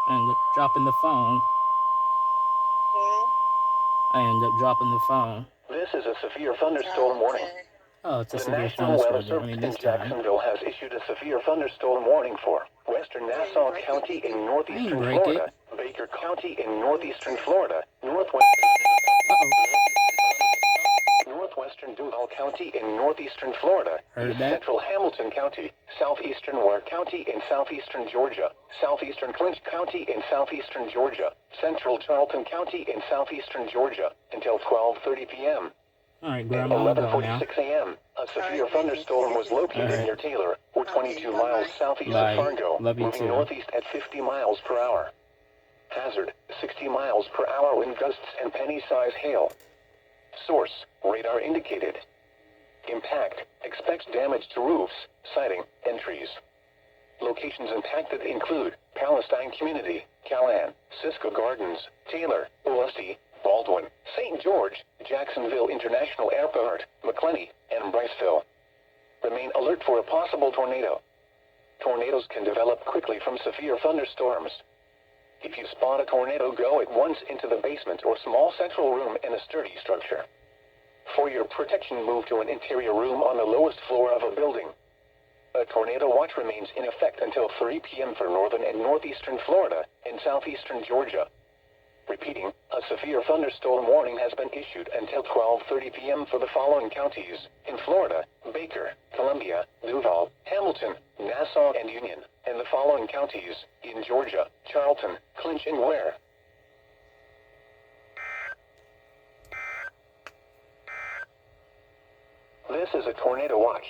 I ended up dropping the phone. I ended up dropping the phone. This is a severe thunderstorm warning. Oh, it's a The severe National Weather thunderstorm. I Service mean, in this time. Jacksonville has issued a severe thunderstorm warning for western Nassau County in I didn't northeastern break it. Florida, Baker County in northeastern Florida, northwestern Duval County in northeastern Florida, Heard that? central Hamilton County, southeastern Ware County in southeastern Georgia, southeastern Clinch County in southeastern Georgia, central Charlton County in southeastern Georgia, until 12:30 p.m. All right, At Grandma, I'm going now. 11:46 a.m., a severe thunderstorm was located near Taylor, or 22 miles southeast of Fargo, Love you moving too. northeast at 50 miles per hour. Hazard, 60 miles per hour wind gusts and penny-size hail. Source, radar indicated. Impact, expect damage to roofs, siding, and trees. Locations impacted include Palestine Community, Callan, Cisco Gardens, Taylor, Olustee, Baldwin, St. George, Jacksonville International Airport, McClenny, and Bryceville. Remain alert for a possible tornado. Tornadoes can develop quickly from severe thunderstorms. If you spot a tornado, go at once into the basement or small central room in a sturdy structure. For your protection, move to an interior room on the lowest floor of a building. A tornado watch remains in effect until 3 p.m. for northern and northeastern Florida and southeastern Georgia. Repeating, a severe thunderstorm warning has been issued until 12:30 p.m. for the following counties in Florida: Baker, Columbia, Duval, Hamilton, Nassau, and Union, and the following counties in Georgia: Charlton, Clinch, and Ware. This is a tornado watch.